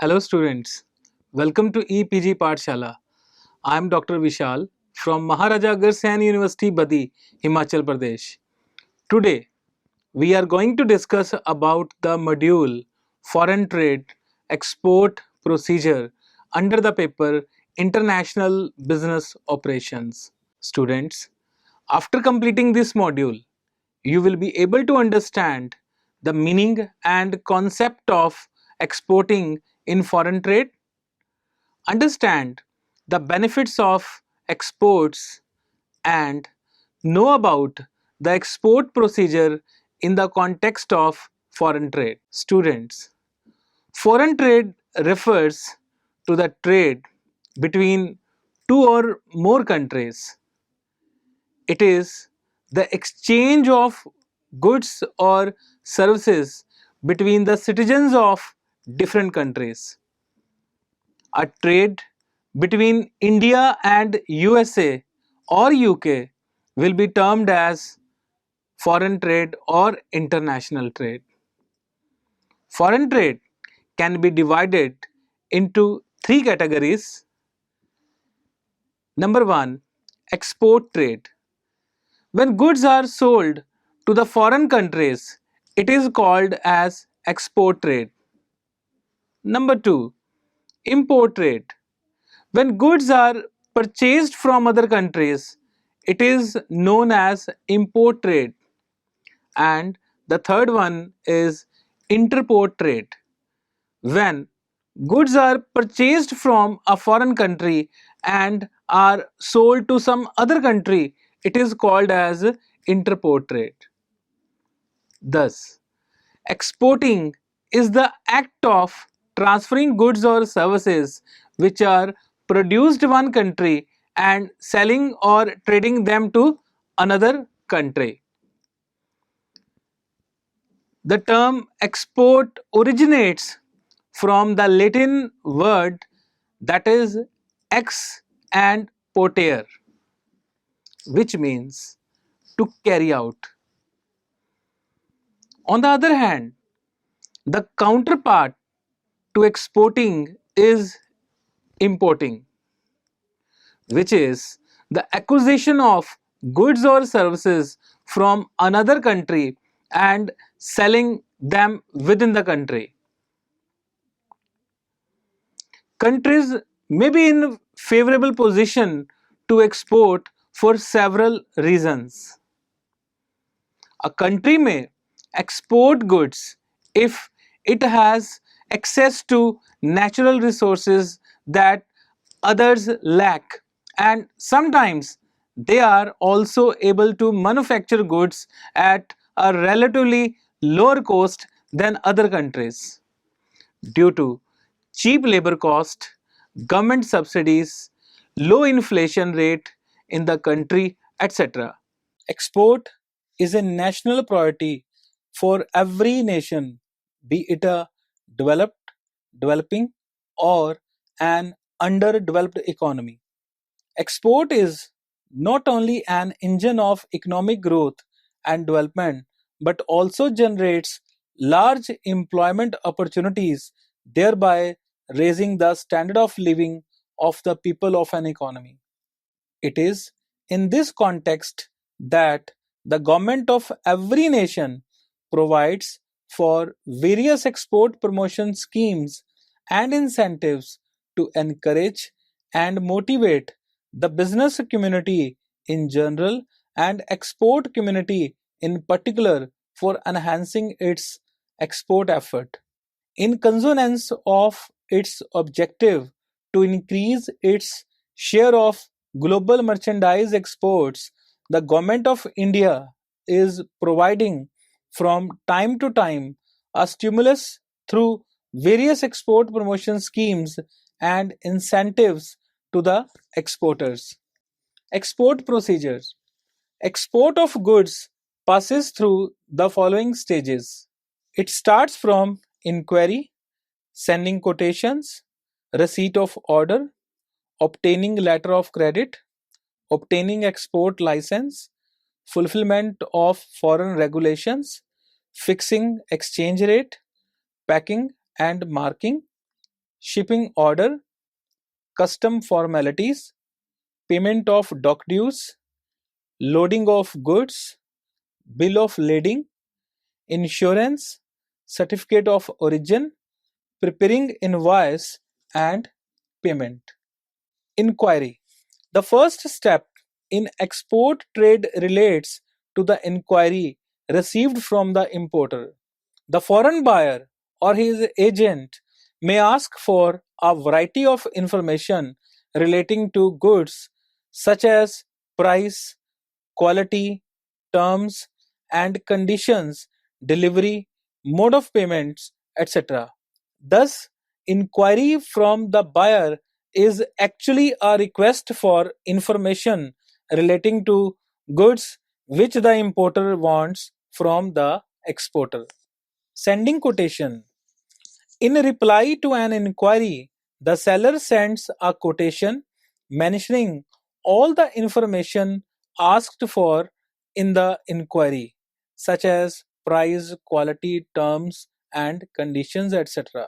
Hello students, welcome to EPG Pathshala. I am Dr. Vishal from Maharaja Agharsen University, Badi, Himachal Pradesh. Today we are going to discuss about the module Foreign Trade Export Procedure under the paper International Business Operations. Students, after completing this module, you will be able to understand the meaning and concept of exporting in foreign trade, understand the benefits of exports, and know about the export procedure in the context of foreign trade. Students, foreign trade refers to the trade between two or more countries. It is the exchange of goods or services between the citizens of different countries. A trade between India and USA or UK will be termed as foreign trade or international trade. Foreign trade can be divided into three categories. Number one, export trade. When goods are sold to the foreign countries, it is called as export trade. Number two, import trade. When goods are purchased from other countries, it is known as import trade. And the third one is interport trade. When goods are purchased from a foreign country and are sold to some other country, it is called as interport trade. Thus, exporting is the act of transferring goods or services which are produced in one country and selling or trading them to another country. The term export originates from the Latin word that is ex and potere, which means to carry out. On the other hand, the counterpart to exporting is importing, which is the acquisition of goods or services from another country and selling them within the country. Countries may be in favorable position to export for several reasons. A country may export goods if it has access to natural resources that others lack, and sometimes they are also able to manufacture goods at a relatively lower cost than other countries due to cheap labor cost, government subsidies, low inflation rate in the country, etc. Export is a national priority for every nation, be it a developed, developing, or an underdeveloped economy. Export is not only an engine of economic growth and development but also generates large employment opportunities, thereby raising the standard of living of the people of an economy. It is in this context that the government of every nation provides for various export promotion schemes and incentives to encourage and motivate the business community in general and export community in particular for enhancing its export effort. In consonance of its objective to increase its share of global merchandise exports, the Government of India is providing from time to time a stimulus through various export promotion schemes and incentives to the exporters. Export procedures. Export of goods passes through the following stages. It starts from inquiry, sending quotations, receipt of order, obtaining letter of credit, obtaining export license, fulfillment of foreign regulations, fixing exchange rate, packing and marking, shipping order, custom formalities, payment of dock dues, loading of goods, bill of lading, insurance, certificate of origin, preparing invoice, and payment. Inquiry. The first step in export trade relates to the inquiry received from the importer. The foreign buyer or his agent may ask for a variety of information relating to goods such as price, quality, terms and conditions, delivery, mode of payments, etc. Thus, inquiry from the buyer is actually a request for information relating to goods which the importer wants from the exporter. Sending quotation. In reply to an inquiry, the seller sends a quotation mentioning all the information asked for in the inquiry, such as price, quality, terms, and conditions, etc.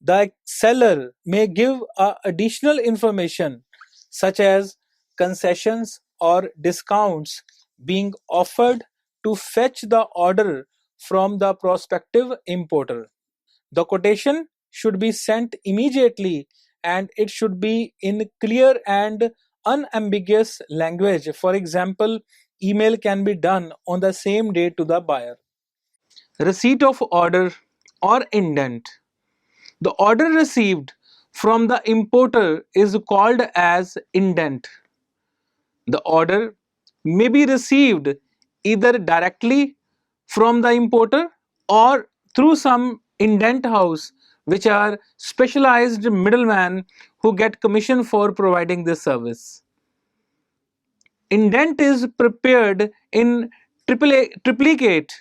The seller may give additional information such as concessions or discounts being offered to fetch the order from the prospective importer. The quotation should be sent immediately and it should be in clear and unambiguous language. For example, email can be done on the same day to the buyer. Receipt of order or indent. The order received from the importer is called as indent. The order may be received either directly from the importer or through some indent house, which are specialized middlemen who get commission for providing this service. Indent is prepared in triplicate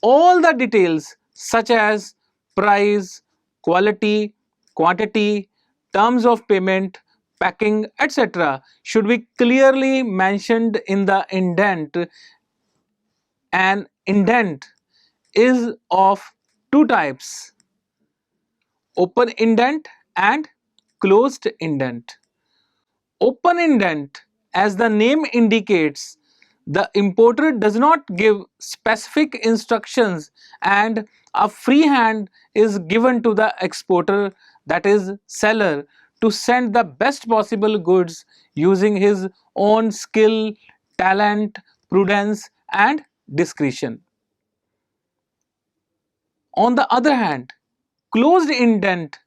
all the details such as price, quality, quantity, terms of payment, packing, etc. should be clearly mentioned in the indent. An indent is of two types: open indent and closed indent. Open indent, as the name indicates, the importer does not give specific instructions and a free hand is given to the exporter, that is seller, to send the best possible goods using his own skill, talent, prudence and discretion. On the other hand, closed indent,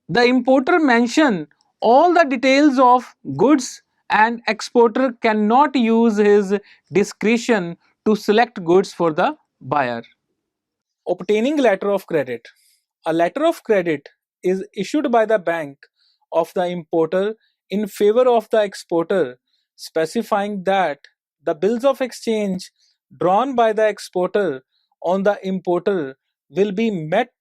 the importer mention all the details of goods and exporter cannot use his discretion to select goods for the buyer. Obtaining letter of credit. A letter of credit is issued by the bank of the importer in favor of the exporter, specifying that the bills of exchange drawn by the exporter on the importer will be met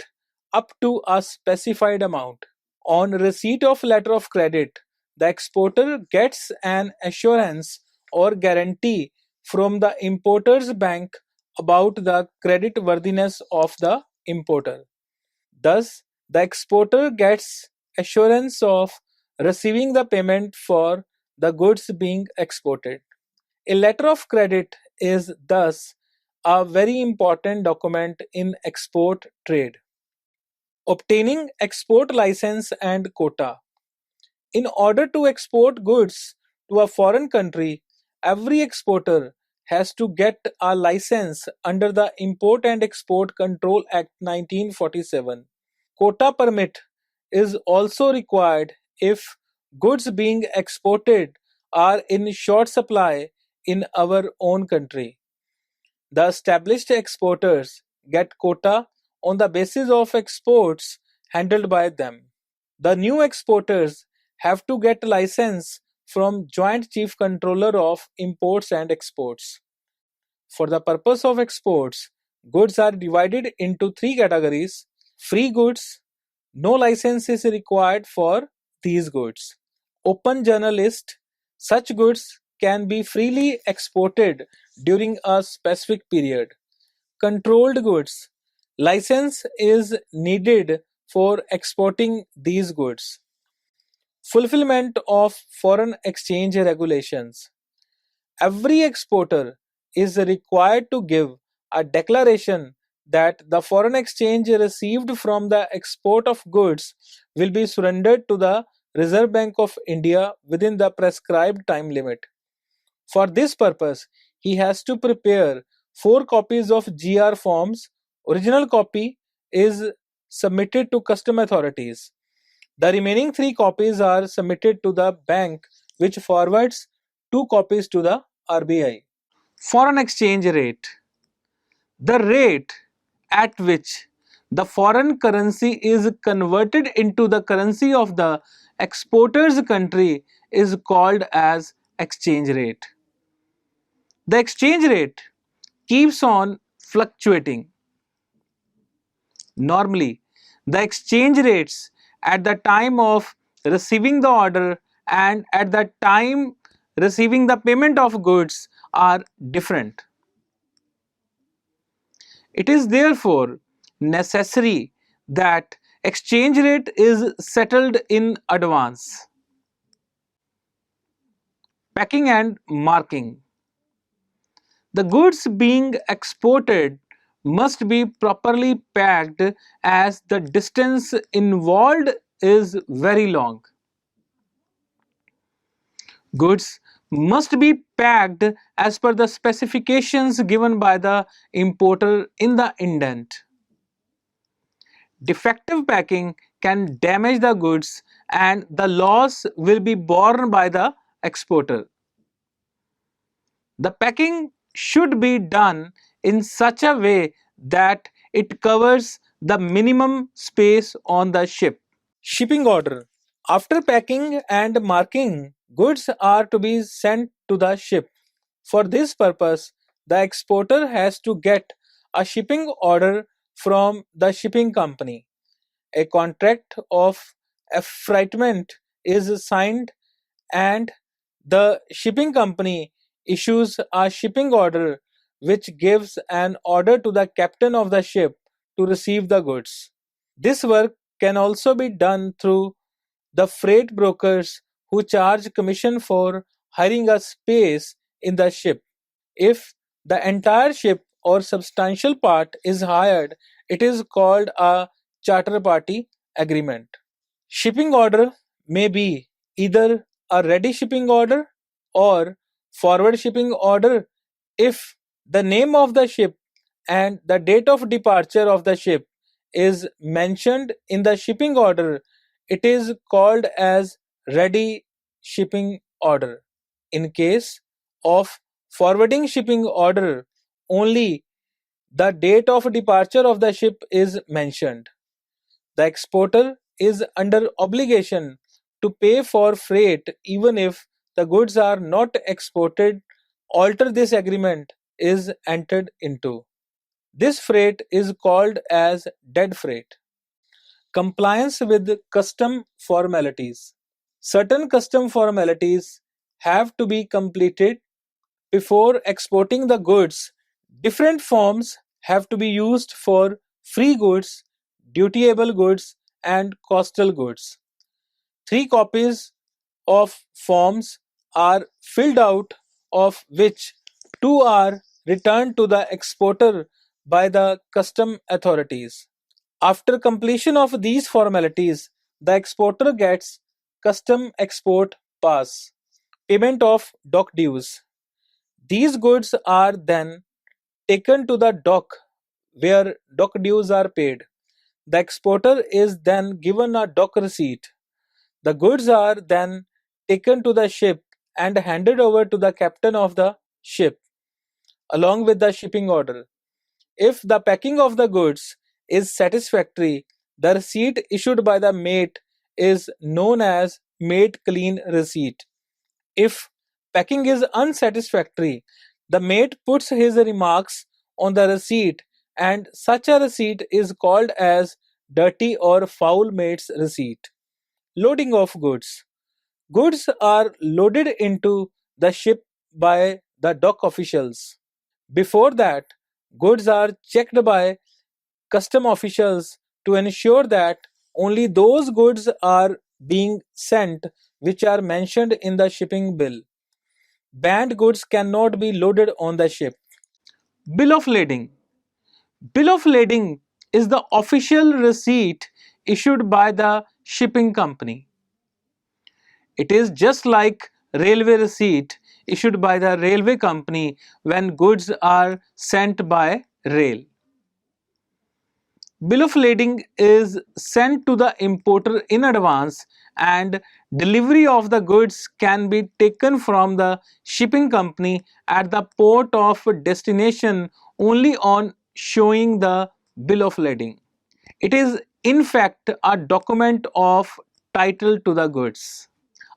up to a specified amount. On receipt of letter of credit, the exporter gets an assurance or guarantee from the importer's bank about the creditworthiness of the importer. Thus, the exporter gets assurance of receiving the payment for the goods being exported. A letter of credit is thus a very important document in export trade. Obtaining export license and quota. In order to export goods to a foreign country, every exporter has to get a license under the Import and Export Control Act 1947. Quota permit is also required if goods being exported are in short supply in our own country. The established exporters get quota on the basis of exports handled by them. The new exporters have to get license from Joint Chief Controller of Imports and Exports. For the purpose of exports, goods are divided into three categories: free goods, no license is required for these goods; open journalist, such goods can be freely exported during a specific period; controlled goods, License is needed for exporting these goods. Fulfillment of foreign exchange regulations. Every exporter is required to give a declaration that the foreign exchange received from the export of goods will be surrendered to the Reserve Bank of India within the prescribed time limit. For this purpose, he has to prepare 4 copies of GR forms. Original copy is submitted to custom authorities. The remaining 3 copies are submitted to the bank, which forwards 2 copies to the RBI. Foreign exchange rate. The rate at which the foreign currency is converted into the currency of the exporter's country is called as exchange rate. The exchange rate keeps on fluctuating. Normally, the exchange rates at the time of receiving the order and at the time receiving the payment of goods are different. It is therefore necessary that exchange rate is settled in advance. Packing and marking. The goods being exported must be properly packed as the distance involved is very long. Goods must be packed as per the specifications given by the importer in the indent. Defective packing can damage the goods and the loss will be borne by the exporter. The packing should be done in such a way that it covers the minimum space on the ship. Shipping order. After packing and marking, goods are to be sent to the ship. For this purpose, the exporter has to get a shipping order from the shipping company. A contract of affreightment is signed and the shipping company issues a shipping order which gives an order to the captain of the ship to receive the goods. This work can also be done through the freight brokers who charge commission for hiring a space in the ship. If the entire ship or substantial part is hired, it is called a charter party agreement. Shipping order may be either a ready shipping order or forward shipping order if the name of the ship and the date of departure of the ship is mentioned in the shipping order. It is called as ready shipping order. In case of forwarding shipping order, only the date of departure of the ship is mentioned. The exporter is under obligation to pay for freight even if the goods are not exported. Alter this agreement is entered into. This freight is called as dead freight. Compliance with custom formalities. Certain custom formalities have to be completed before exporting the goods. Different forms have to be used for free goods, dutiable goods, and coastal goods. 3 copies of forms are filled out, of which 2 are returned to the exporter by the custom authorities. After completion of these formalities, the exporter gets custom export pass. Payment of dock dues. These goods are then taken to the dock where dock dues are paid. The exporter is then given a dock receipt. The goods are then taken to the ship and handed over to the captain of the ship along with the shipping order. If the packing of the goods is satisfactory, the receipt issued by the mate is known as mate clean receipt. If packing is unsatisfactory, the mate puts his remarks on the receipt and such a receipt is called as dirty or foul mate's receipt. Loading of goods. Goods are loaded into the ship by the dock officials. Before that, goods are checked by custom officials to ensure that only those goods are being sent which are mentioned in the shipping bill. Banned goods cannot be loaded on the ship. Bill of lading. Bill of lading is the official receipt issued by the shipping company. It is just like railway receipt issued by the railway company when goods are sent by rail. Bill of lading is sent to the importer in advance and delivery of the goods can be taken from the shipping company at the port of destination only on showing the bill of lading. It is in fact a document of title to the goods.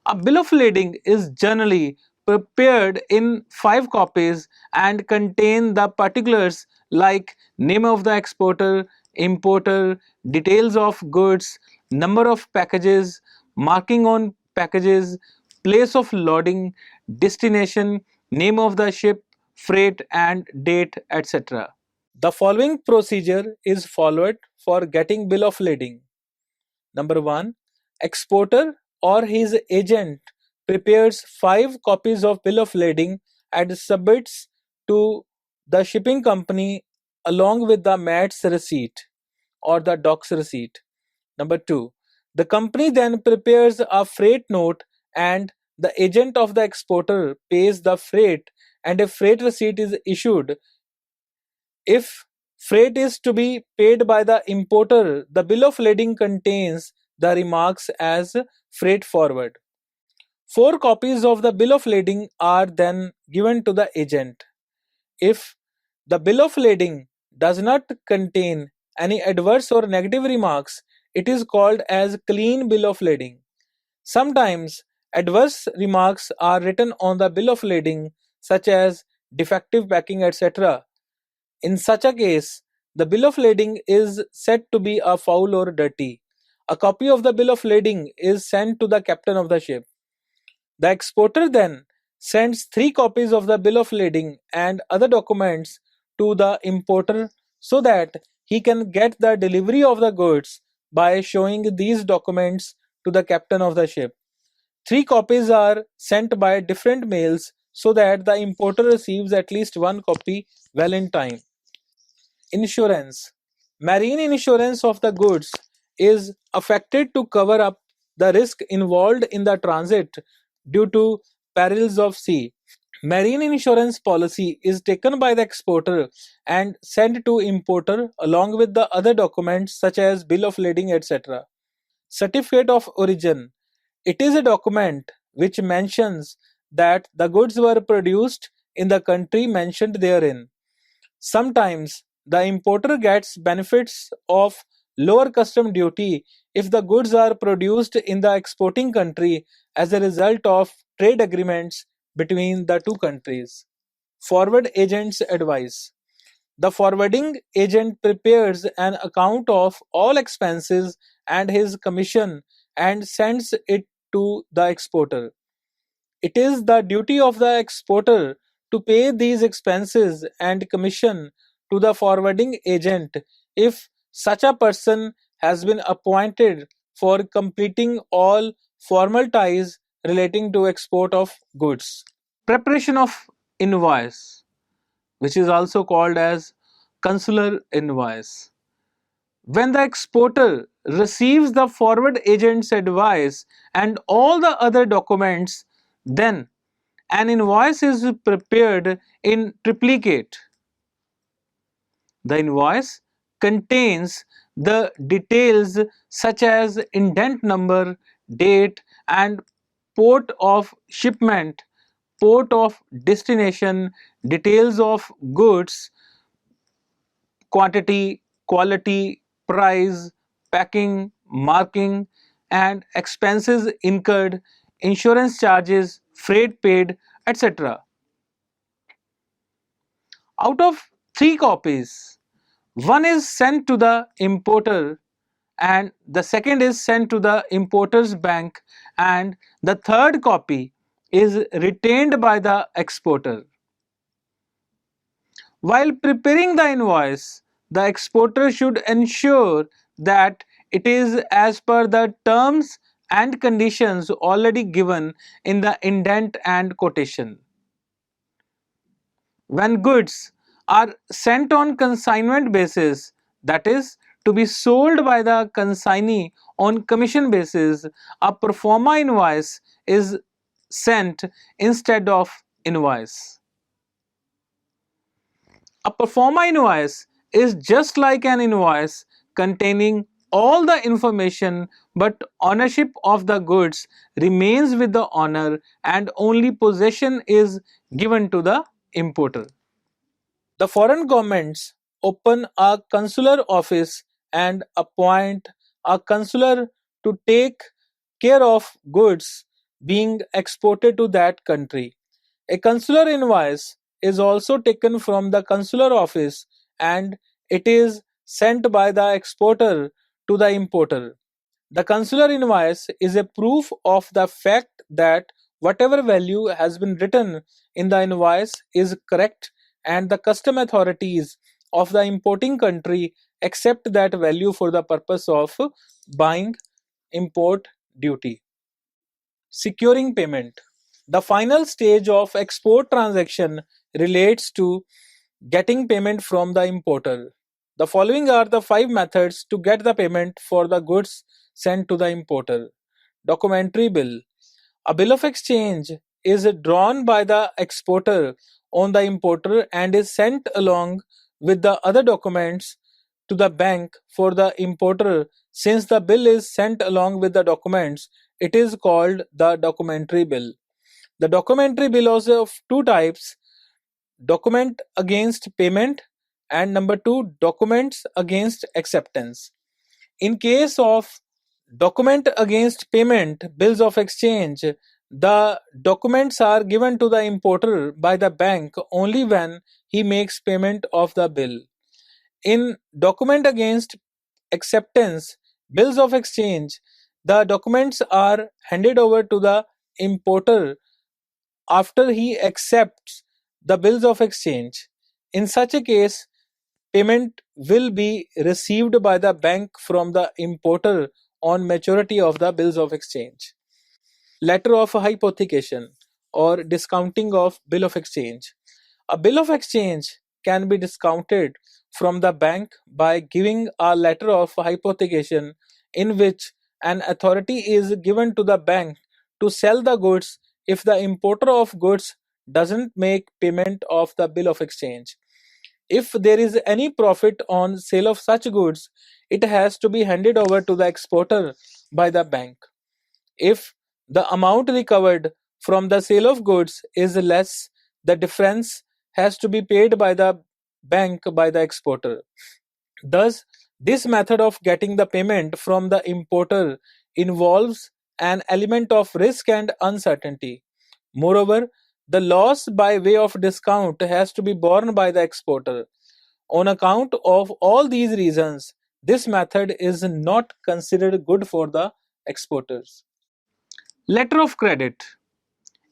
A bill of lading is generally prepared in 5 copies and contain the particulars like name of the exporter, importer, details of goods, number of packages, marking on packages, place of loading, destination, name of the ship, freight and date, etc. The following procedure is followed for getting bill of lading. Number 1. Exporter or his agent prepares 5 copies of bill of lading and submits to the shipping company along with the MAT's receipt or the doc's receipt. Number 2. The company then prepares a freight note and the agent of the exporter pays the freight and a freight receipt is issued. If freight is to be paid by the importer, the bill of lading contains the remarks as freight forward. 4 copies of the bill of lading are then given to the agent. If the bill of lading does not contain any adverse or negative remarks, it is called as clean bill of lading. Sometimes adverse remarks are written on the bill of lading such as defective packing, etc. In such a case, the bill of lading is said to be a foul or dirty. A copy of the bill of lading is sent to the captain of the ship. The exporter then sends 3 copies of the bill of lading and other documents to the importer so that he can get the delivery of the goods by showing these documents to the captain of the ship. 3 copies are sent by different mails so that the importer receives at least 1 copy well in time. Insurance. Marine insurance of the goods is affected to cover up the risk involved in the transit due to perils of sea. Marine insurance policy is taken by the exporter and sent to importer along with the other documents such as bill of lading, etc. Certificate of origin. It is a document which mentions that the goods were produced in the country mentioned therein. Sometimes the importer gets benefits of lower custom duty if the goods are produced in the exporting country as a result of trade agreements between the two countries. Forward agent's advice. The forwarding agent prepares an account of all expenses and his commission and sends it to the exporter. It is the duty of the exporter to pay these expenses and commission to the forwarding agent if such a person has been appointed for completing all formal ties relating to export of goods. Preparation of invoice, which is also called as consular invoice. When the exporter receives the forward agent's advice and all the other documents, then an invoice is prepared in triplicate. The invoice contains the details such as indent number, date, and port of shipment, port of destination, details of goods, quantity, quality, price, packing, marking, and expenses incurred, insurance charges, freight paid, etc. Out of 3 copies, one is sent to the importer and the second is sent to the importer's bank and the third copy is retained by the exporter. While preparing the invoice, the exporter should ensure that it is as per the terms and conditions already given in the indent and quotation. When goods are sent on consignment basis, that is, to be sold by the consignee on commission basis, a pro forma invoice is sent instead of invoice. A pro forma invoice is just like an invoice containing all the information, but ownership of the goods remains with the owner and only possession is given to the importer. The foreign governments open a consular office and appoint a consular to take care of goods being exported to that country. A consular invoice is also taken from the consular office and it is sent by the exporter to the importer. The consular invoice is a proof of the fact that whatever value has been written in the invoice is correct and the custom authorities of the importing country accept that value for the purpose of buying import duty. Securing payment. The final stage of export transaction relates to getting payment from the importer. The following are the 5 methods to get the payment for the goods sent to the importer. Documentary bill. A bill of exchange is drawn by the exporter on the importer and is sent along with the other documents to the bank for the importer. Since the bill is sent along with the documents, it is called the documentary bill. The documentary bill is of two types: document against payment and number 2, documents against acceptance. In case of document against payment bills of exchange, the documents are given to the importer by the bank only when he makes payment of the bill. In document against acceptance bills of exchange, the documents are handed over to the importer after he accepts the bills of exchange. In such a case, payment will be received by the bank from the importer on maturity of the bills of exchange. Letter of hypothecation or discounting of bill of exchange. A bill of exchange can be discounted from the bank by giving a letter of hypothecation in which an authority is given to the bank to sell the goods if the importer of goods doesn't make payment of the bill of exchange. If there is any profit on sale of such goods, it has to be handed over to the exporter by the bank. If the amount recovered from the sale of goods is less, the difference has to be paid by the bank by the exporter. Thus, this method of getting the payment from the importer involves an element of risk and uncertainty. Moreover, the loss by way of discount has to be borne by the exporter. On account of all these reasons, this method is not considered good for the exporters. Letter of credit.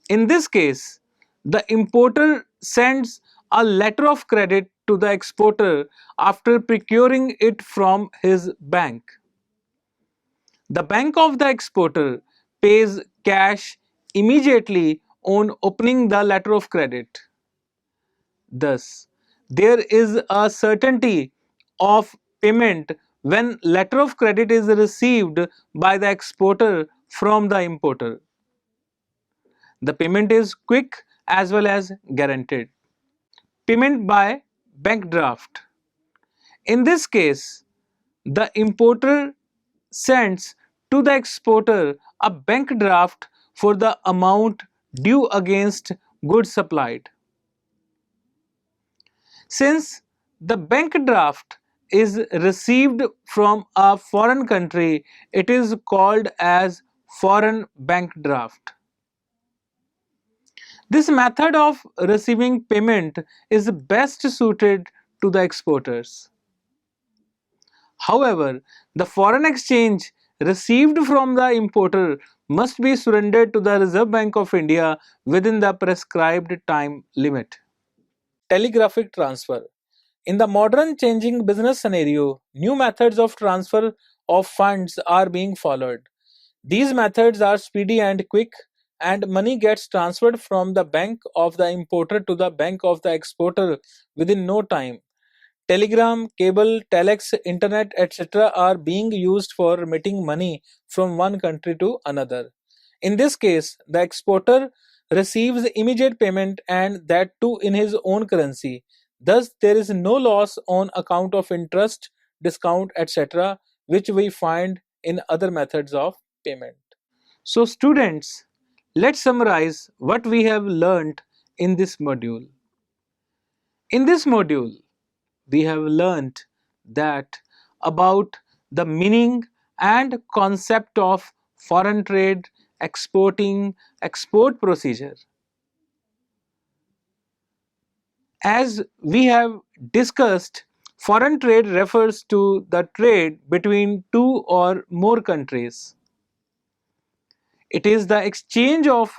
In this case, the importer sends a letter of credit to the exporter after procuring it from his bank. The bank of the exporter pays cash immediately on opening the letter of credit. Thus, there is a certainty of payment when letter of credit is received by the exporter from the importer. The payment is quick as well as guaranteed. Payment by bank draft. In this case, the importer sends to the exporter a bank draft for the amount due against goods supplied. Since the bank draft is received from a foreign country, it is called as foreign bank draft. This method of receiving payment is best suited to the exporters. However, the foreign exchange received from the importer must be surrendered to the Reserve Bank of India within the prescribed time limit. Telegraphic transfer. In the modern changing business scenario, new methods of transfer of funds are being followed. These methods are speedy and quick, and money gets transferred from the bank of the importer to the bank of the exporter within no time. Telegram, cable, telex, internet, etc. are being used for remitting money from one country to another. In this case, the exporter receives immediate payment and that too in his own currency. Thus, there is no loss on account of interest, discount, etc., which we find in other methods of payment. So, students, let's summarize what we have learned in this module. In this module, we have learned that about the meaning and concept of foreign trade, exporting, export procedure. As we have discussed, foreign trade refers to the trade between two or more countries. It is the exchange of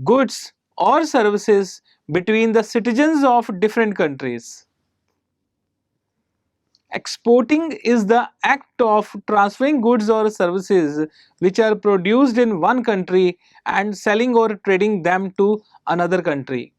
goods or services between the citizens of different countries. Exporting is the act of transferring goods or services which are produced in one country and selling or trading them to another country.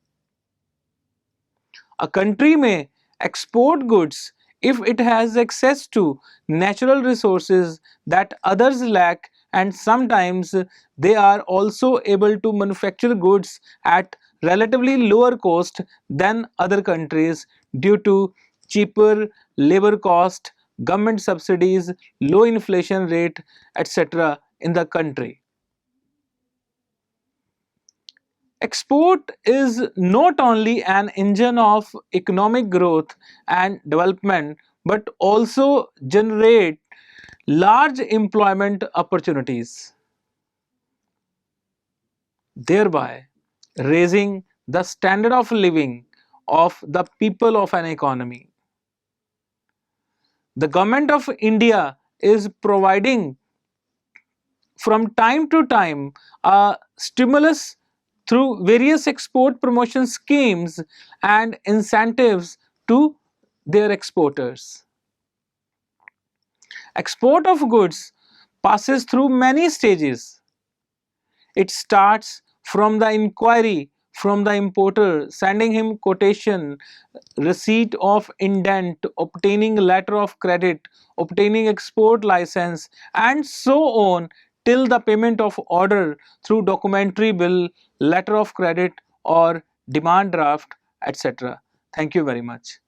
A country may export goods if it has access to natural resources that others lack, and sometimes they are also able to manufacture goods at relatively lower cost than other countries due to cheaper labor cost, government subsidies, low inflation rate, etc. in the country. Export is not only an engine of economic growth and development but also generate large employment opportunities, thereby raising the standard of living of the people of an economy. The government of India is providing from time to time a stimulus through various export promotion schemes and incentives to their exporters. Export of goods passes through many stages. It starts from the inquiry from the importer, sending him quotation, receipt of indent, obtaining letter of credit, obtaining export license, and so on till the payment of order through documentary bill, letter of credit, or demand draft, etc. Thank you very much.